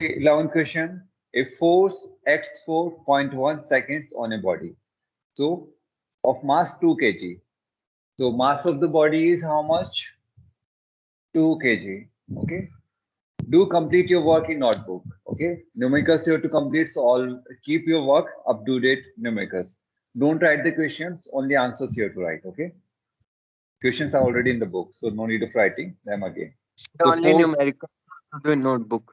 11th question. A force acts for 0.1 seconds on a body. So, of mass 2 kg. So, mass of the body is how much? 2 kg. Okay. Do complete your work in notebook. Okay. Numericals you have to complete. So, all keep your work up to date numericals. Don't write the questions. Only answers you have to write. Okay. Questions are already in the book. So, no need of writing them again. So, Only force. numerical to do in notebook.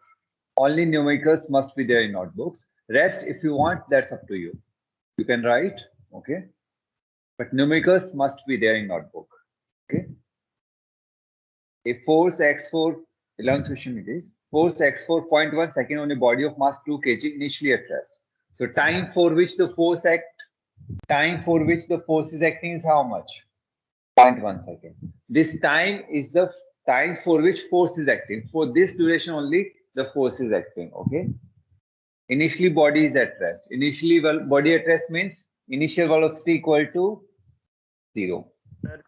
Only numericals must be there in notebooks. Rest, if you want, that's up to you. You can write, okay? But numericals must be there in notebook, okay? A force acts for 11th question it is. Force acts for 0.1 second on a body of mass 2 kg initially at rest. So time for which the force is acting is how much? 0.1 second. This time is the time for which force is acting. For this duration only, the force is acting, okay? Initially, body is at rest. Initially, body at rest means initial velocity equal to 0. Sir,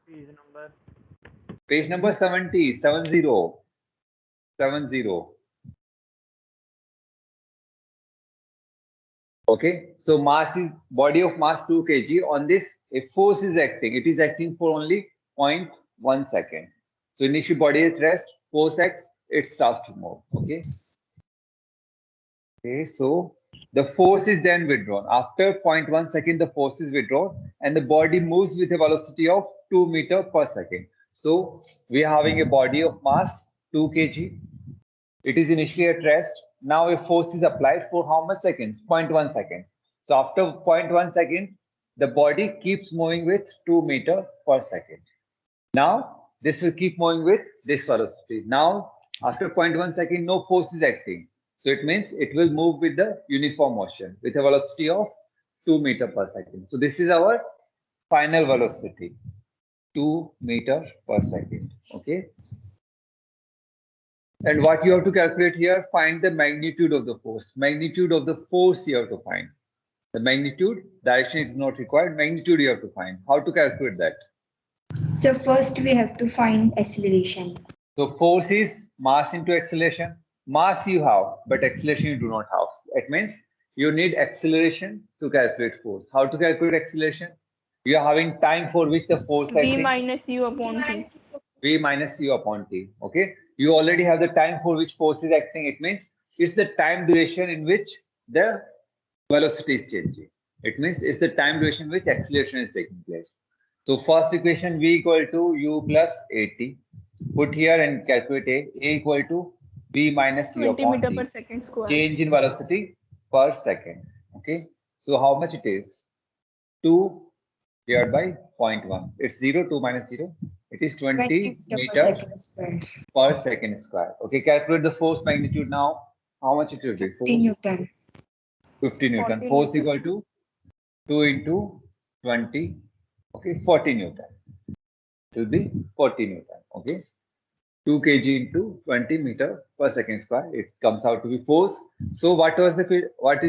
Page number 70, 70. Okay, so mass is body of mass 2 kg. On this, a force is acting. It is acting for only 0.1 seconds. So initial body is rest, force acts, it starts to move. Okay. Okay, so the force is then withdrawn. After 0.1 second, the force is withdrawn and the body moves with a velocity of 2 meter per second. So we are having a body of mass 2 kg. It is initially at rest. Now a force is applied for how much seconds? 0.1 seconds. So after 0.1 second, the body keeps moving with 2 meter per second. Now this will keep moving with this velocity. Now after 0.1 second, no force is acting. So it means it will move with the uniform motion with a velocity of 2 meter per second. So this is our final velocity, 2 meter per second. Okay. And what you have to calculate here, find the magnitude of the force. Magnitude of the force you have to find. The magnitude, direction is not required. Magnitude you have to find. How to calculate that? So first we have to find acceleration. So force is mass into acceleration. Mass you have, but acceleration you do not have. It means you need acceleration to calculate force. How to calculate acceleration? You are having time for which the force V acting. minus U upon T. V minus U upon T. Okay. You already have the time for which force is acting. It means it's the time duration in which the velocity is changing. It means it's the time duration in which acceleration is taking place. So first equation V equal to U plus AT. Put here and calculate A equal to V minus U 20 upon meter T. per second square. Change in velocity per second. Okay. So how much it is? 2 divided by 0.1. It's 0, 2 minus 0. It is 20 meter per second square. Okay, calculate the force magnitude now. How much it will be? 50 Newton. 50 Newton. 40 Force Newton. equal to 2 into 20. Okay, 40 Newton. It will be 40 Newton. Okay. 2 kg into 20 meter per second square. It comes out to be force. So what is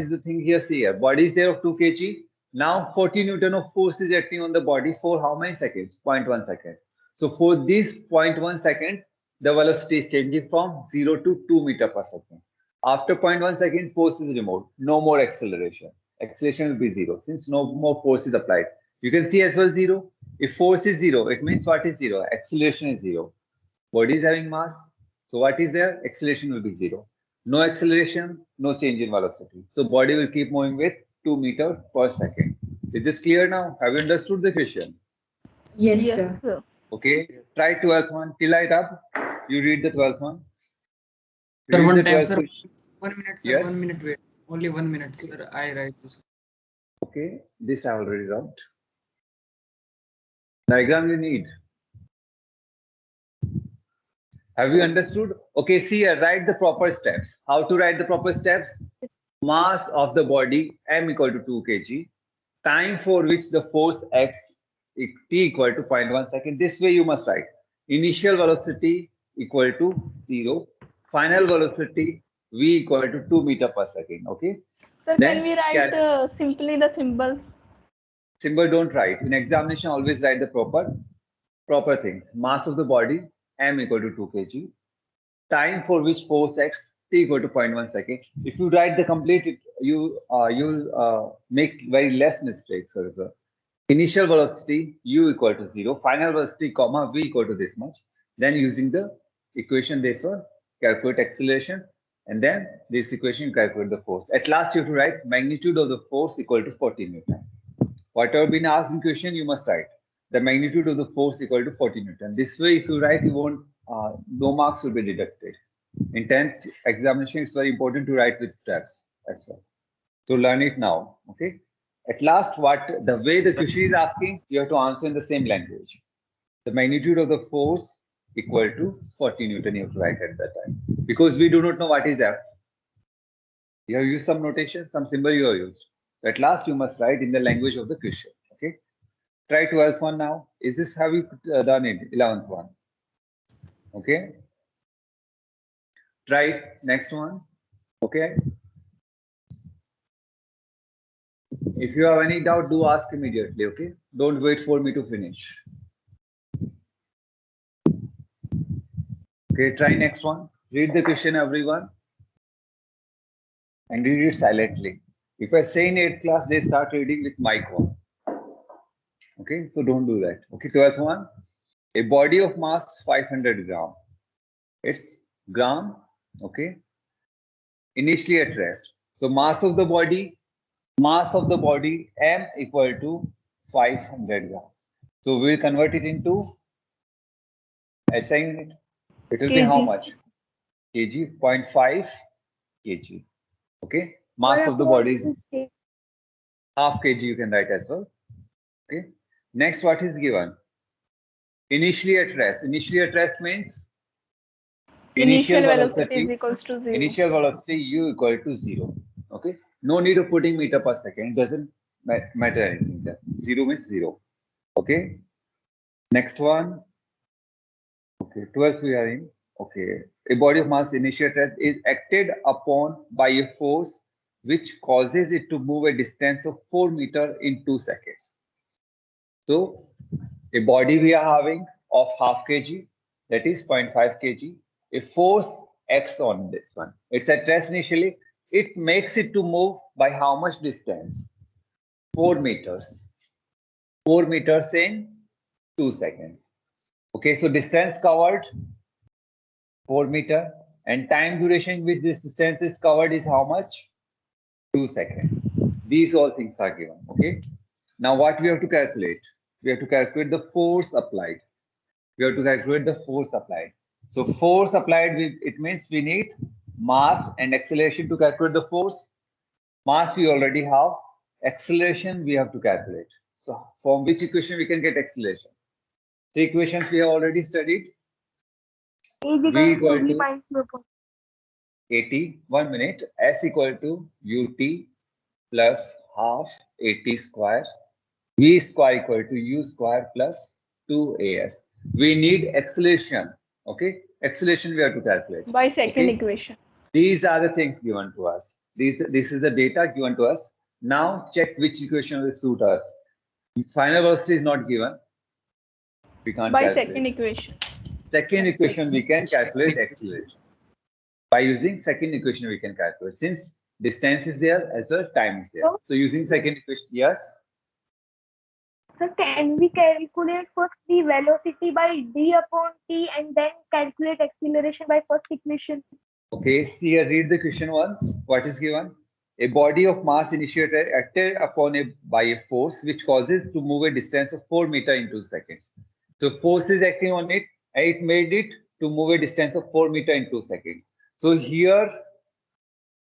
the thing here? See here. Body is there of 2 kg. Now 40 Newton of force is acting on the body for how many seconds? 0.1 second. So for these 0.1 seconds, the velocity is changing from 0 to 2 meter per second. After 0.1 second, force is removed. No more acceleration. Acceleration will be 0 since no more force is applied. You can see as well 0. If force is 0, it means what is 0? Acceleration is 0. Body is having mass. So what is there? Acceleration will be 0. No acceleration, no change in velocity. So body will keep moving with 2 meter per second. Is this clear now? Have you understood the question? Yes, Yes, sir. sir. Okay. Try 12th one. Till it up. You read the 12th one. Sir, Read one the time, 12th sir. question. 1 minute, sir. Yes. 1 minute wait. Only 1 minute, sir. I write this. Okay. This I already wrote. Diagram you need. Have you understood? Okay, see here, write the proper steps. How to write the proper steps? Mass of the body m equal to 2 kg. Time for which the force acts t equal to 0.1 second. This way you must write. Initial velocity equal to 0. Final velocity v equal to 2 meter per second. Okay. Sir, Then can we write simply the symbols? Symbol don't write. In examination, always write the proper things. Mass of the body m equal to 2 kg. Time for which force acts t equal to 0.1 second. If you write the complete, you'll make very less mistakes, sir. Initial velocity u equal to 0, final velocity comma v equal to this much. Then using the equation this one, calculate acceleration, and then this equation you calculate the force. At last you have to write magnitude of the force equal to 40 Newton. Whatever been asked in question, you must write the magnitude of the force equal to 40 Newton. This way, if you write, you won't, no marks will be deducted. In 10th examination, it's very important to write with steps as well. So learn it now, okay? At last, the way the question is asking, you have to answer in the same language. The magnitude of the force equal to 40 Newton, you have to write at that time. Because we do not know what is F. You have used some notation, some symbol you have used. At last, you must write in the language of the question, okay? Try 12th one now. Is this how you done it? 11th one. Okay. Try next one. Okay. If you have any doubt, do ask immediately. Okay. Don't wait for me to finish. Okay. Try next one. Read the question, everyone, and read it silently. If I say in 8th class, they start reading with mic on. Okay. So don't do that. Okay. 12th one. A body of mass 500 gram. It's gram. Okay. Initially at rest. So mass of the body m equal to 500 gram. So we'll convert it into SI unit. It will be how kg. much? Kg, 0.5 kg. Okay. Mass of the body is half kg, you can write as well. Okay. Next, what is given? Initially at rest. Initially at rest means Initial velocity is equals to 0. Initial velocity u equal to 0. Okay. No need of putting meter per second. It doesn't matter anything there. 0 means 0. Okay. Next one. Okay. 12th we are in. Okay. A body of mass initial at rest is acted upon by a force which causes it to move a distance of 4 meters in 2 seconds. So a body we are having of half kg, that is 0.5 kg. A force acts on this one. It's at rest initially. It makes it to move by how much distance? 4 meters. 4 meters in 2 seconds. Okay, so distance covered 4 meters, and time duration which this distance is covered is how much? 2 seconds. These all things are given. Okay. Now what we have to calculate? We have to calculate the force applied. We have to calculate the force applied. So force applied, it means we need mass and acceleration to calculate the force. Mass we already have. Acceleration we have to calculate. So from which equation we can get acceleration? The equations we have already studied. V equal to 80, 1 minute, S equal to UT plus half 80 square. V square equal to U square plus 2AS. We need acceleration. Okay, acceleration we have to calculate By second equation. These are the things given to us. This is the data given to us. Now check which equation will suit us. Final velocity is not given. We can't By calculate. second equation. Second equation we can calculate acceleration. By using second equation we can calculate. Since distance is there as well as time is there. So using second equation, yes. So can we calculate first the velocity by d upon t and then calculate acceleration by first equation? Okay, see here, read the question once. What is given? A body of mass initiated acted upon by a force which causes to move a distance of 4 meters in 2 seconds. So force is acting on it and it made it to move a distance of 4 meters in 2 seconds. So here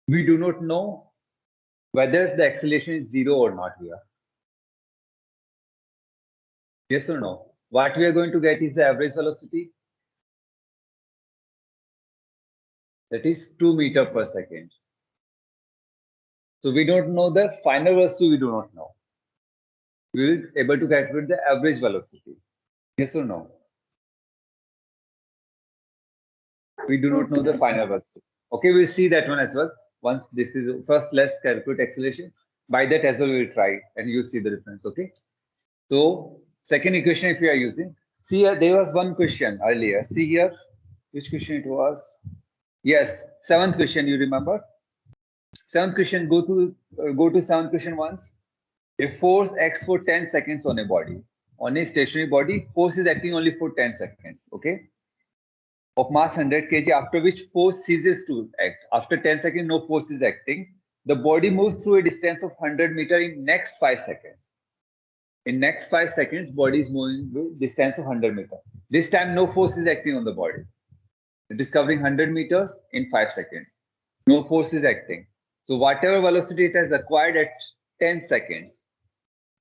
we do not know whether the acceleration is 0 or not here. Yes or no? What we are going to get is the average velocity. That is 2 meters per second. So we don't know the final velocity, we do not know. We will be able to calculate the average velocity. Yes or no? We do not know the final velocity. Okay, we'll see that one as well. Once this is first, let's calculate acceleration. By that as well, we will try and you'll see the difference. Okay. So second equation, if you are using, see here, there was one question earlier. See here, which question it was? Yes, seventh question, you remember? Seventh question, go to seventh question once. If force acts for 10 seconds on a body, on a stationary body, force is acting only for 10 seconds, okay? Of mass 100 kg, after which force ceases to act. After 10 seconds, no force is acting. The body moves through a distance of 100 meters in next 5 seconds. In next 5 seconds, body is moving with distance of 100 meters. This time, no force is acting on the body. It is covering 100 meters in 5 seconds. No force is acting. So whatever velocity it has acquired at 10 seconds,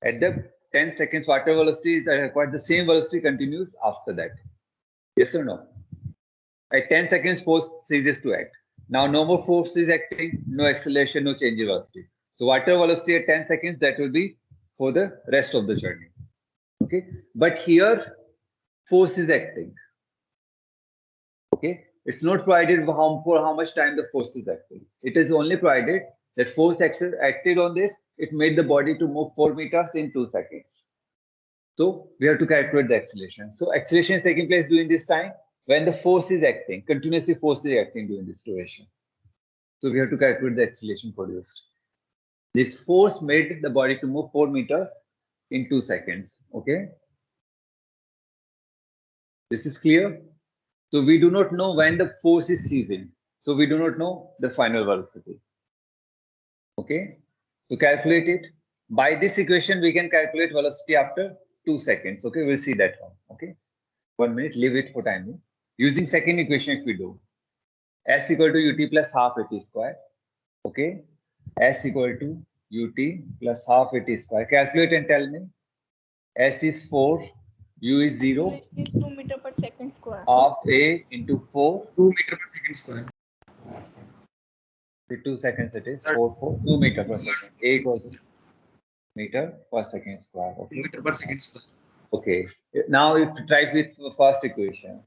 at the 10 seconds, whatever velocity is acquired, the same velocity continues after that. Yes or no? At 10 seconds, force ceases to act. Now no more force is acting, no acceleration, no change in velocity. So whatever velocity at 10 seconds, that will be for the rest of the journey. Okay, but here force is acting. Okay, it's not provided for how much time the force is acting. It is only provided that force acted on this, it made the body to move 4 meters in 2 seconds. So we have to calculate the acceleration. So acceleration is taking place during this time when the force is acting, continuously force is acting during this duration. So we have to calculate the acceleration produced. This force made the body to move 4 meters in 2 seconds. Okay. This is clear. So we do not know when the force is ceasing. So we do not know the final velocity. Okay. So calculate it. By this equation, we can calculate velocity after 2 seconds. Okay. We'll see that one. Okay. 1 minute. Leave it for time being. Using second equation, if we do s equal to ut plus half at square. Okay. S equal to ut plus half at square. Calculate and tell me. S is 4. U is 0. Is 2 meter per second square. Half a into 4. 2 meter per second square. 2 seconds it is. 2 meter per second. A equal to meter per second square. 2 Okay. meter per second square. Okay. Now if you try with the first equation.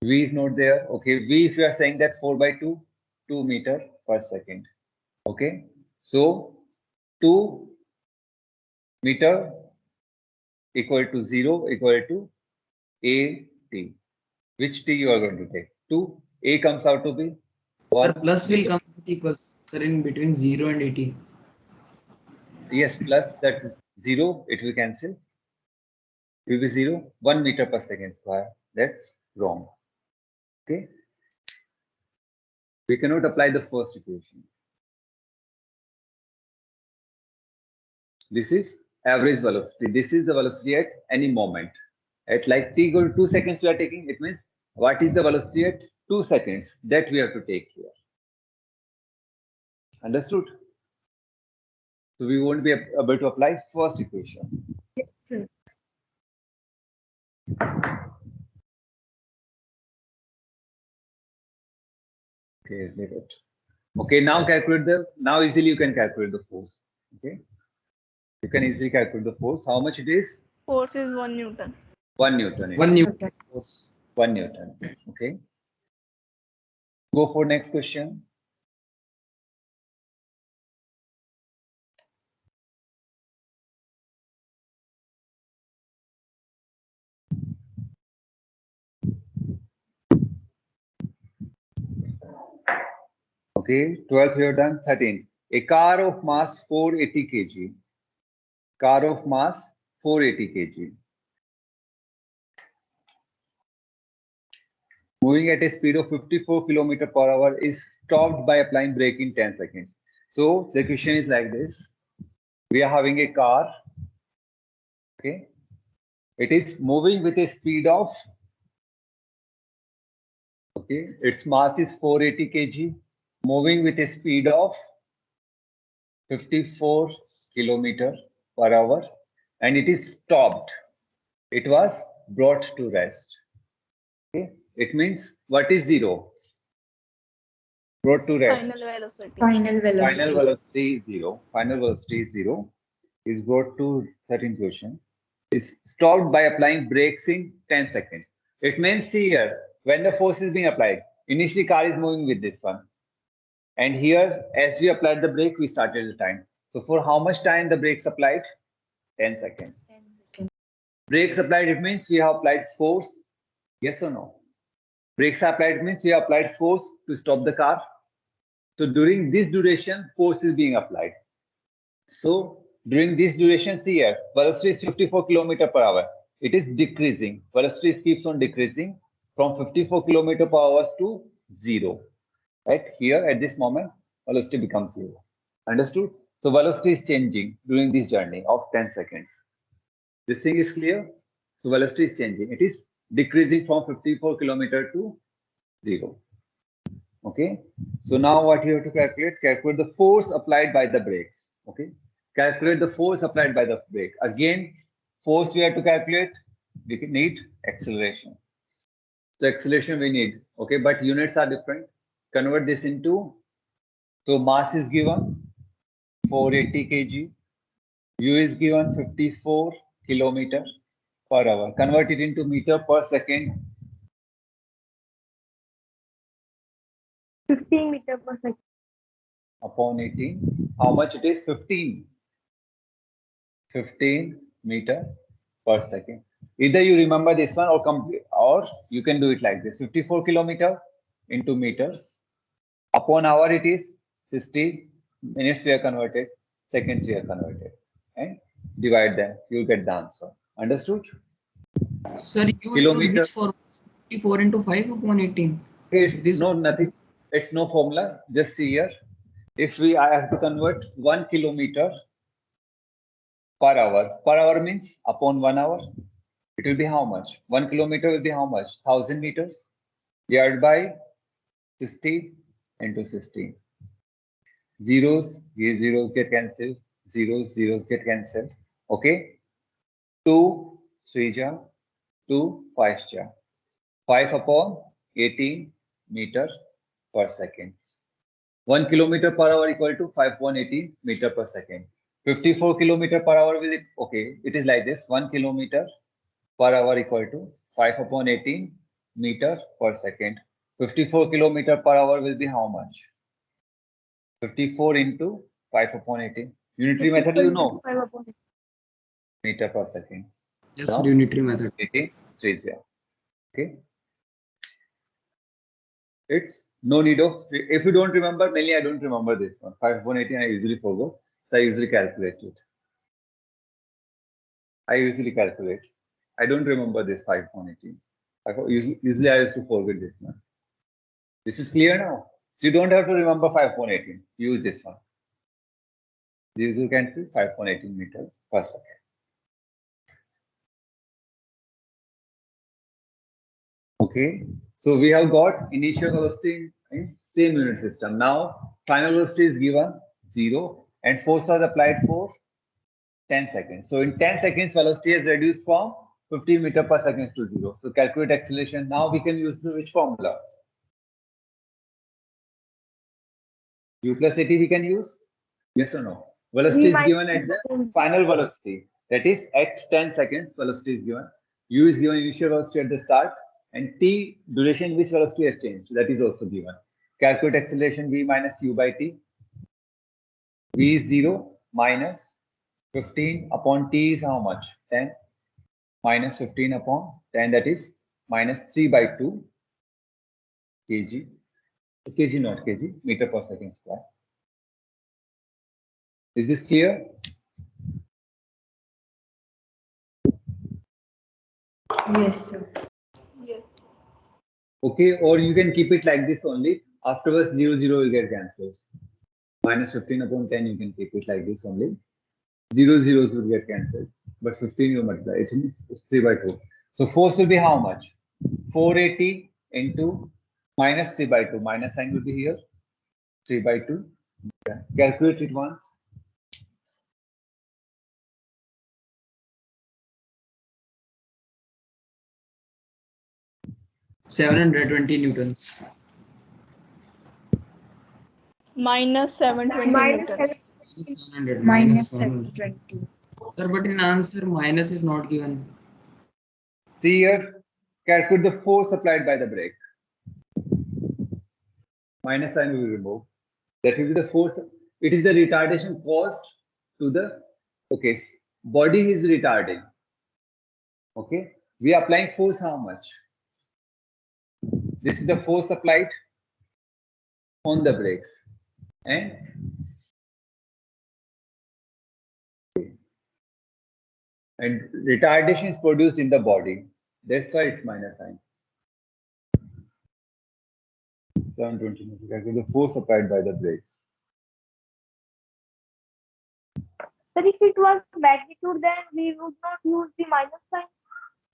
V is not there. Okay. V, if you are saying that 4 by 2, 2 meter per second. Okay. So 2 meter equal to 0 equal to a t. Which t you are going to take? 2. A comes out to be 1. Sir, plus will come with equals, sir, in between 0 and 18. Yes, plus that 0, it will cancel. It will be 0, 1 meter per second square. That's wrong. Okay. We cannot apply the first equation. This is average velocity. This is the velocity at any moment. At like t equal to 2 seconds we are taking, it means what is the velocity at 2 seconds that we have to take here. Understood? So we won't be able to apply first equation. Okay, leave it. Okay, now now easily you can calculate the force. Okay. You can easily calculate the force. How much it is? Force is 1 Newton. 1 Newton. 1 Newton. 1 Newton. Okay. Go for next question. Okay, 12th we have done. 13th. A car of mass 480 kg. Car of mass 480 kg. Moving at a speed of 54 km per hour is stopped by applying brake in 10 seconds. So the question is like this. We are having a car. Okay. It is moving with a speed of, okay, its mass is 480 kg, moving with a speed of 54 km per hour, and it is stopped. It was brought to rest. Okay. It means what is 0? Brought to rest. Final velocity. Final velocity. Final velocity is 0. Final velocity is 0. Is brought to 13th question. Is stopped by applying brakes in 10 seconds. It means, see here, when the force is being applied, initially car is moving with this one. And here, as we applied the brake, we started the time. So for how much time the brakes applied? 10 seconds. 10 seconds. Brakes applied, it means we have applied force. Yes or no? Brakes are applied means we applied force to stop the car. So during this duration, force is being applied. So during this duration, see here, velocity is 54 km per hour. It is decreasing. Velocity keeps on decreasing from 54 km per hour to 0. Right here at this moment, velocity becomes 0. Understood? So velocity is changing during this journey of 10 seconds. This thing is clear. So velocity is changing. It is decreasing from 54 km to 0. Okay. So now what you have to calculate? Calculate the force applied by the brakes. Okay. Calculate the force applied by the brake. Again, force we have to calculate. We need acceleration. So acceleration we need. Okay, but units are different. Convert this into. So mass is given 480 kg. U is given 54 km per hour. Convert it into meter per second. 15 meter per second. Upon 18. How much it is? 15 meter per second. Either you remember this one or complete, or you can do it like this: 54 km into meters. Upon hour it is 60 minutes we are converted, seconds we are converted, and divide them. You'll get the answer. Understood? Sir, you Kilometer. use which for 54 into 5 upon 18? It's This- no nothing. It's no formula. Just see here. If I have to convert 1 kilometer per hour means upon 1 hour, it will be how much? 1 kilometer will be how much? 1000 meters divided by 60 into 60. Zeros, here zeros get cancelled, zeros get cancelled. Okay. 2 3 ja, 2 5 ja. 5 upon 18 meter per second. 1 kilometer per hour equal to 5 upon 18 meter per second. 54 kilometer per hour will it? Okay, it is like this: 1 kilometer per hour equal to 5 upon 18 meter per second. 54 kilometer per hour will be how much? 54 into 5 upon 18. Unitary method, you know, 5 upon 8. meter per second. Yes, Now, unitary method. 18 30. Okay. It's no need of, if you don't remember, mainly I don't remember this one. 5 upon 18 I usually forget. So I usually calculate it. I don't remember this 5 upon 18. Usually I used to forget this one. This is clear now. So you don't have to remember 5 upon 18. Use this one. This you can see 5 upon 18 meters per second. Okay. So we have got initial velocity in same unit system. Now final velocity is given 0 and force was applied for 10 seconds. So in 10 seconds, velocity is reduced from 15 meter per second to 0. So calculate acceleration. Now we can use which formula? U plus AT we can use? Yes or no? Velocity is given at the final velocity. That is at 10 seconds, velocity is given. U is given initial velocity at the start, and T duration which velocity has changed. That is also given. Calculate acceleration V minus U by T. V is 0 minus 15 upon T is how much? 10 minus 15 upon 10, that is minus 3 by 2 kg. Kg not kg, meter per second square. Is this clear? Yes, sir. Yes. Okay, or you can keep it like this only. Afterwards, 0 will get cancelled. Minus 15 upon 10, you can keep it like this only. 0 zeros will get cancelled. But 15 you multiply, it means 3 by 2. So force will be how much? 480 into minus 3 by 2. Minus sign will be here. 3 by 2. Yeah. Calculate it once. -720 newtons. Minus 720 Minus newtons. 700. Minus 700. 720. Sir, but in answer, minus is not given. See here, calculate the force applied by the brake. Minus sign will be removed. That will be the force. It is the retardation caused to the, okay, body is retarding. Okay, we are applying force how much? this is the force applied on the brakes, and retardation is produced in the body. That's why it's minus sign. 720 the force applied by the brakes. But if it was magnitude, then we would not use the minus sign.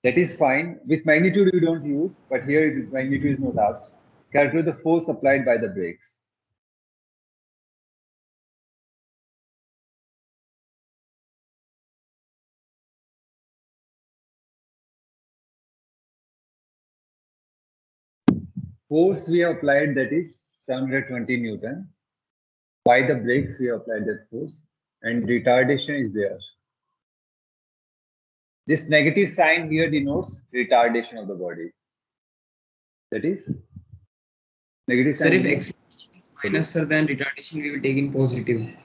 That is fine. With magnitude we don't use, but here magnitude is not asked. Calculate the force applied by the brakes. Force we have applied, that is 720 Newton. By the brakes we have applied that force, and retardation is there. This negative sign here denotes retardation of the body. That is negative Sir, sign. if acceleration is minus, sir, then retardation we will take in positive.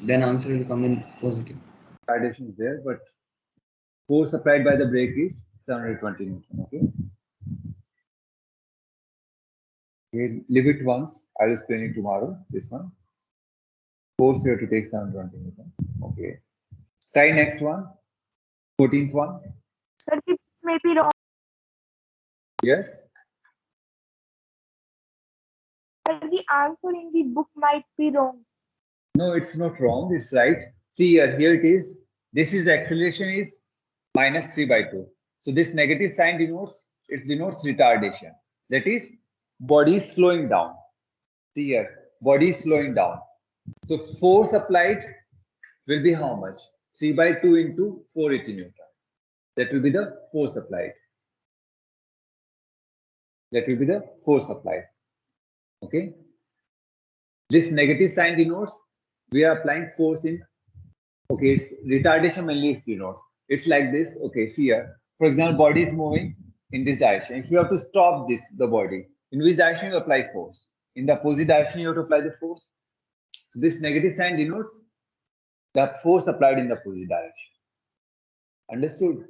Then answer will come in positive. Retardation is there, but force applied by the brake is 720 Newton. Okay. Okay, leave it once. I will explain it tomorrow. This one. Force you have to take 720 Newton. Okay. Try next one. 14th one. Sir, it may be wrong. Yes. Sir, the answer in the book might be wrong. No, it's not wrong. It's right. See here. Here it is. This is acceleration is minus 3/2. So this negative sign denotes retardation. That is, body is slowing down. See here. Body is slowing down. So force applied will be how much? 3/2 into 480 Newton. That will be the force applied. That will be the force applied. Okay. This negative sign denotes we are applying force in. Okay, it's retardation mainly is denotes. It's like this. Okay, see here. For example, body is moving in this direction. If you have to stop the body, in which direction you apply force? In the opposite direction you have to apply the force. So this negative sign denotes the force applied in the opposite direction. Understood?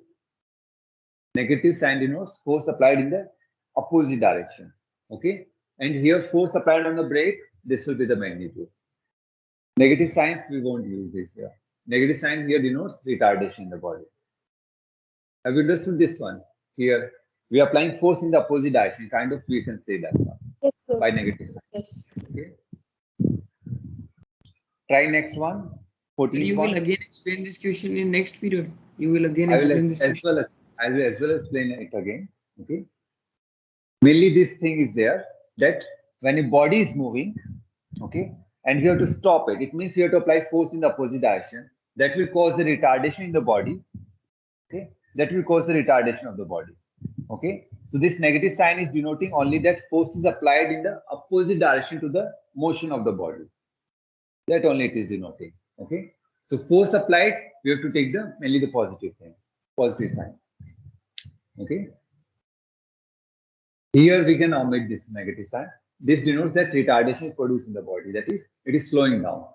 Negative sign denotes force applied in the opposite direction. Okay? And here force applied on the brake, this will be the magnitude. Negative signs, we won't use this here. Negative sign here denotes retardation in the body. Have you understood this one? Here, we are applying force in the opposite direction. Kind of, we can say that one Yes, sir. by negative sign. Yes. Okay. Try next one. Sir, 14th you one. will again explain this question in next period. You will again I will explain this question. I will as well explain it again. Okay. Mainly this thing is there that when a body is moving, okay, and you have to stop it, it means you have to apply force in the opposite direction. That will cause the retardation in the body. Okay, that will cause the retardation of the body. Okay, so this negative sign is denoting only that force is applied in the opposite direction to the motion of the body. That only it is denoting. Okay, so force applied, we have to take mainly the positive thing, positive sign. Okay. Here we can omit this negative sign. This denotes that retardation is produced in the body. That is, it is slowing down.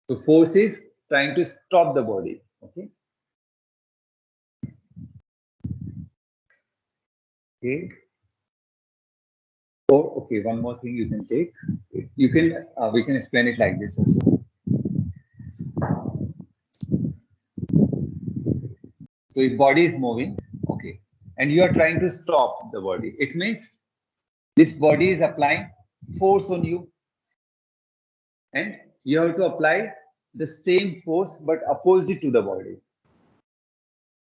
So force is trying to stop the body. Okay. Okay. Oh, okay. One more thing you can take. You can. We can explain it like this as well. So if body is moving, okay, and you are trying to stop the body, it means this body is applying force on you, and you have to apply the same force but opposite to the body,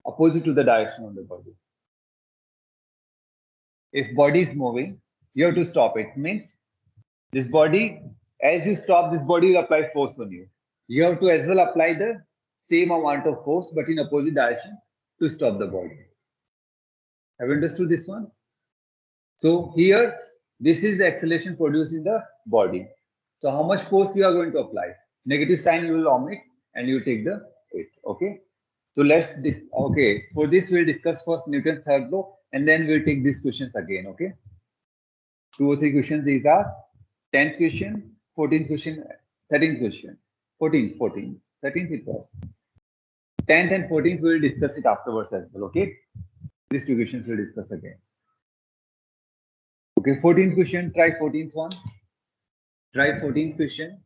opposite to the direction of the body. If body is moving, you have to stop it. Means this body, as you stop, this body will apply force on you. You have to as well apply the same amount of force but in opposite direction to stop the body. Have you understood this one? So here, this is the acceleration produced in the body. So how much force you are going to apply? Negative sign you will omit and you take the it. Okay. So let's this. Okay. For this we'll discuss first Newton's third law and then we'll take these questions again. Okay. 2 or 3 questions. These are 10th question, 14th question, 13th question, 14th, 13th it was. 10th and 14th we will discuss it afterwards as well. Okay. These 2 questions we'll discuss again. Okay, 14th question, try 14th one. Try 14th question.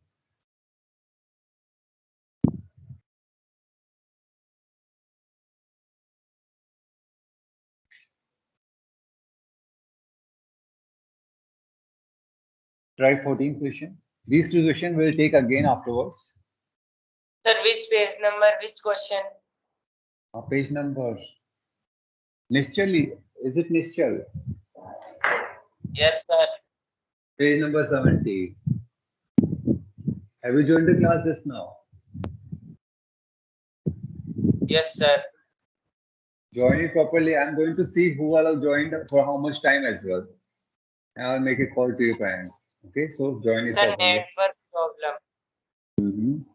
Try 14th question. These two questions we'll take again afterwards. Sir, which page number, which question? Page number. Nischal, is it Nischal? Yes, sir. Page number 70. Have you joined the class just now? Yes, sir. Join it properly. I'm going to see who all have joined for how much time as well. And I'll make a call to your parents. Okay, so join it Sir, properly. network problem. Mhm.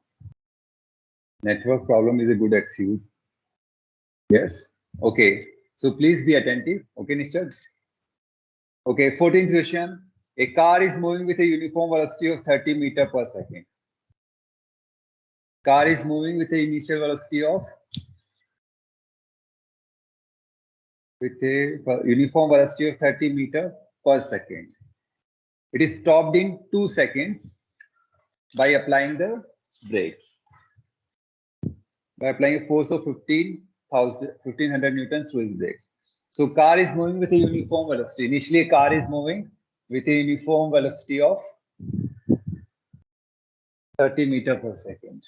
Network problem is a good excuse. Yes. Okay. So please be attentive. Okay, Nischal. Okay, 14th question. A car is moving with a uniform velocity of 30 meters per second. Car is moving with a initial velocity of uniform velocity of 30 meters per second. It is stopped in 2 seconds by applying the brakes. By applying a force of 1500 newtons through its brakes. So car is moving with a uniform velocity. Initially, a car is moving with a uniform velocity of 30 meters per second.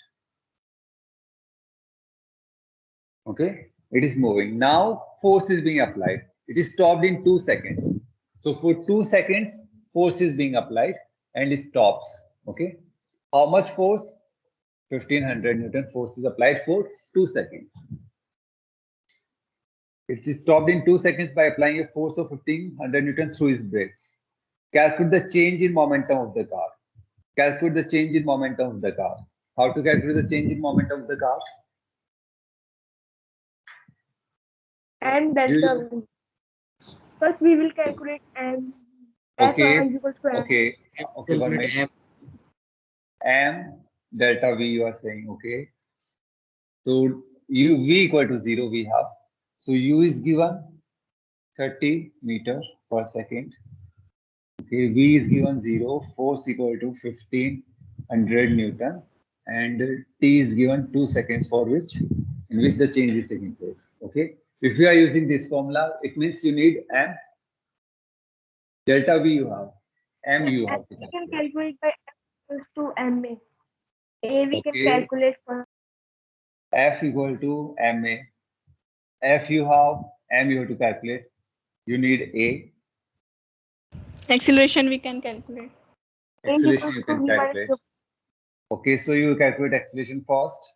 Okay, it is moving. Now, force is being applied. It is stopped in 2 seconds. So for 2 seconds, force is being applied and it stops. Okay, how much force? 1500 Newton force is applied for 2 seconds. It is stopped in 2 seconds by applying a force of 1500 Newton through its brakes. Calculate the change in momentum of the car. Calculate the change in momentum of the car. How to calculate the change in momentum of the car? And delta V. First, we will calculate M. Okay, F is equal to M. okay, okay, one minute. M delta V you are saying, okay. So U V equal to 0 we have. So U is given 30 meter per second. Okay, V is given 0, force equal to 1500 Newton, and T is given 2 seconds for which in which the change is taking place. Okay, if you are using this formula, it means you need M delta V you have, M you have to We can calculate. calculate by F equals to MA. A we can Okay. calculate for F equal to MA. F you have, M you have to calculate. You need A. Acceleration we can calculate. A is Acceleration equals you to can V minus calculate. Q. Okay, so you calculate acceleration first,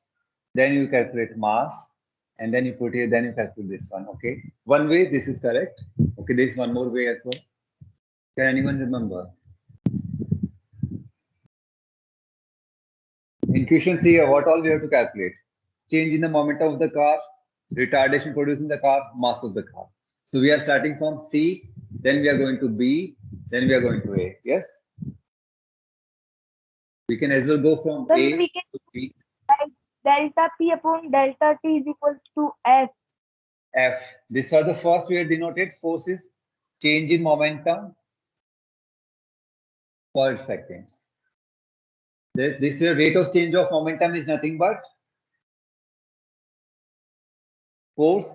then you calculate mass, and then you put here, then you calculate this one. Okay, one way this is correct. Okay, there is one more way as well. Can anyone remember? In question C, what all we have to calculate? Change in the momentum of the car, retardation produced in the car, mass of the car. So we are starting from C, then we are going to B, then we are going to A. Yes? We can as well go from Then A we can to B. delta P upon delta T is equals to F. F. This was the first we had denoted forces change in momentum per second. This here rate of change of momentum is nothing but force.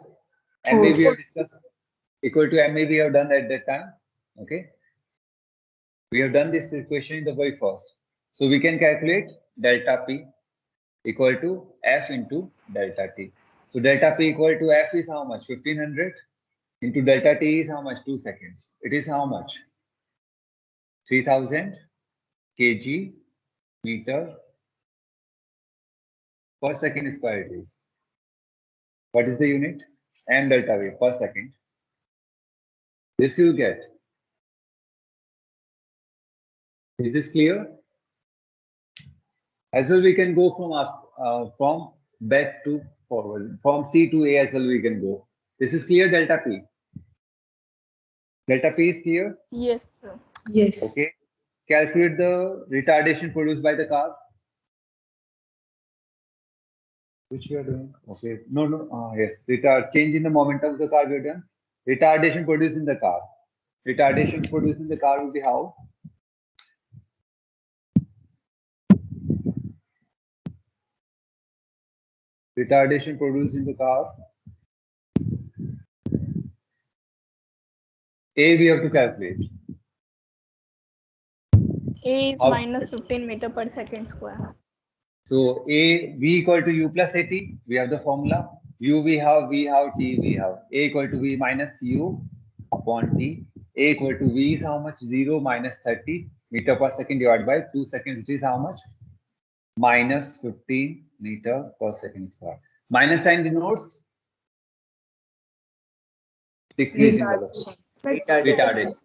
MA we have discussed equal to MA we have done at that time. Okay. We have done this equation in the very first. So we can calculate delta P equal to F into delta T. So delta P equal to F is how much? 1500 into delta T is how much? 2 seconds. It is how much? 3000 kg meter per second square it is. What is the unit? M delta V per second. This you get. Is this clear? As well, we can go from back to forward. From C to A as well, we can go. This is clear, delta P. Delta P is clear? Yes, sir. Yes. Okay. Calculate the retardation produced by the car. Which we are doing? Okay. No. Yes. Change in the momentum of the car we are done. Retardation produced in the car. retardation produced in the car will be how? Retardation produced in the car. A we have to calculate. A is How- minus 15 meter per second square. So A V equal to U plus AT. We have the formula. U we have, V have, T we have. A equal to V minus U upon T. A equal to V is how much? 0 minus 30 meter per second divided by 2 seconds. It is how much? Minus 15 meter per second square. Minus sign denotes decreasing velocity. Retardation.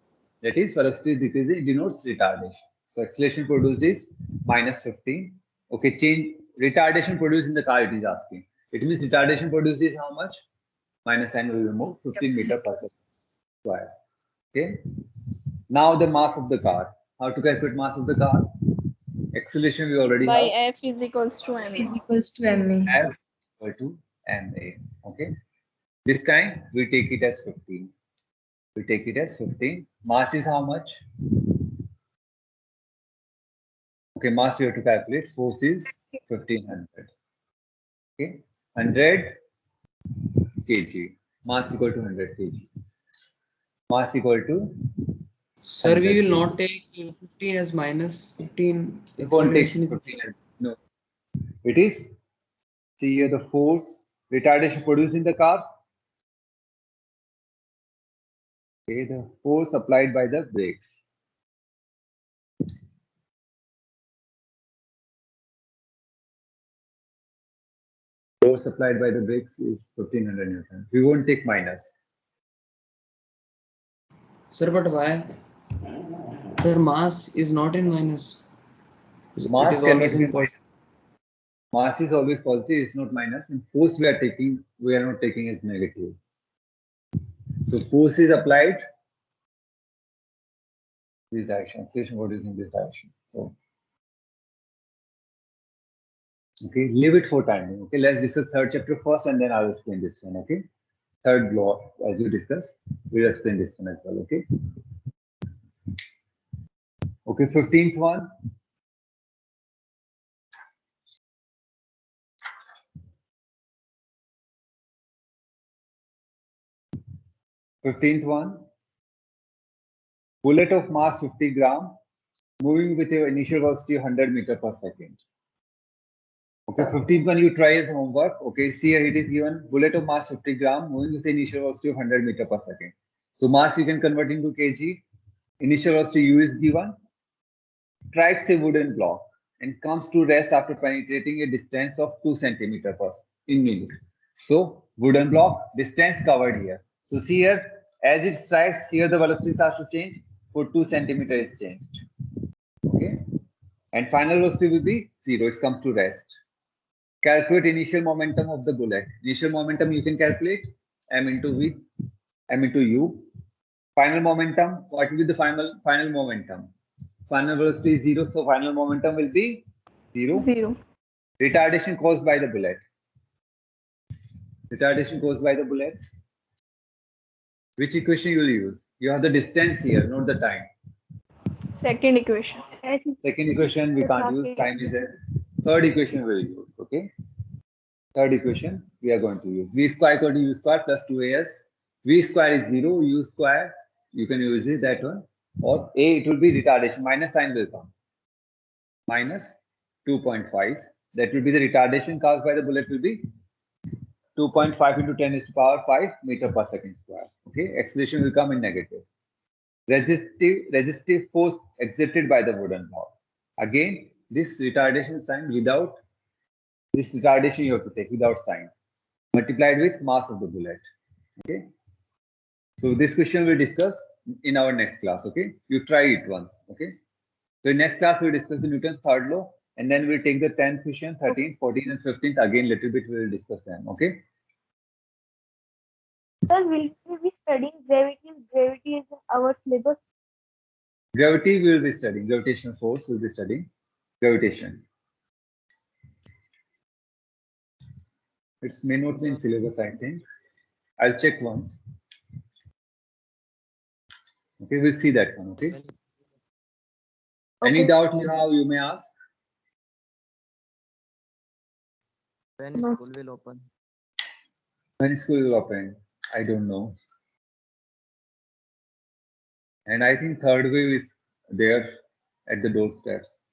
That is, velocity decreasing denotes retardation. So acceleration produced is minus 15. Okay, change retardation produced in the car, it is asking. It means retardation produced is how much? Minus sign will remove 15 meter per second square. Okay. Now the mass of the car. How to calculate mass of the car? Acceleration we already By have. F is equals to M. Is equals to MA. F equal to MA. Okay. This time we take it as 15. We take it as 15. Mass is how much? Okay, mass we have to calculate. Force is 1500. Okay, 100 kg. Mass equal to 100 kg. Mass equal to. Sir, we 100 will kg. not take 15 as minus 15. We won't take Acceleration is 15. No, it is. See here the force retardation produced in the car. Okay, the force applied by the brakes. Force applied by the brakes is 1500 Newton. We won't take minus. Sir, but why? Sir, mass is not in minus. Mass It is cannot always be in positive. Mass is always positive, it's not minus. And force we are not taking as negative. So force is applied this direction, acceleration produced in this direction. So okay, leave it for time being. Okay, let's discuss third chapter first, and then I'll explain this one. Okay, third law as we discussed, we'll explain this one as well. Okay. Okay, 15th one. Bullet of mass 50 gram, moving with your initial velocity 100 meter per second. Okay, 15th one you try as homework. Okay, see here it is given bullet of mass 50 gram, moving with the initial velocity of 100 meter per second. So mass you can convert into kg. Initial velocity U is given. Strikes a wooden block and comes to rest after penetrating a distance of 2 centimeter in minute. So wooden block, distance covered here. So see here, as it strikes, here the velocity starts to change. For 2 centimeter is changed. Okay, and final velocity will be 0. It comes to rest. Calculate initial momentum of the bullet. Initial momentum you can calculate m into v, m into u. Final momentum, what will be the final momentum? Final velocity is 0, so final momentum will be 0. 0. Retardation caused by the bullet. Retardation caused by the bullet. Which equation you will use? You have the distance here, not the time. Second equation. Second equation we can't use, time is there. Third equation we will use, okay? Third equation we are going to use. V square equal to U square plus 2AS. V square is 0, U square, you can use it, that one. Or A, it will be retardation, minus sign will come. Minus 2.5. That will be the retardation caused by the bullet will be 2.5 into 10 is to power 5 meter per second square. Okay, acceleration will come in negative. Resistive force exerted by the wooden block. Again, this retardation sign without this retardation you have to take without sign, multiplied with mass of the bullet. Okay. So this question we'll discuss in our next class. Okay, you try it once. Okay. So in next class we'll discuss the Newton's third law, and then we'll take the 10th question, 13th, 14th, and 15th again. Little bit we'll discuss them. Okay. Sir, will we be studying gravity? Gravity is in our syllabus. Gravity we will be studying. Gravitational force we'll be studying. Gravitation. It may not be in syllabus, I think. I'll check once. Okay, we'll see that one. Okay. Any Okay. doubt you have, you may ask. When No. school will open? When school will open? I don't know. And I think third wave is there at the doorsteps.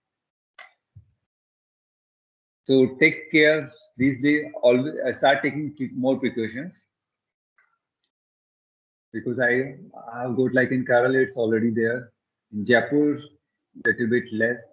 So take care these days. Always start taking more precautions. Because I have got like in Kerala, it's already there. In Jaipur, little bit less.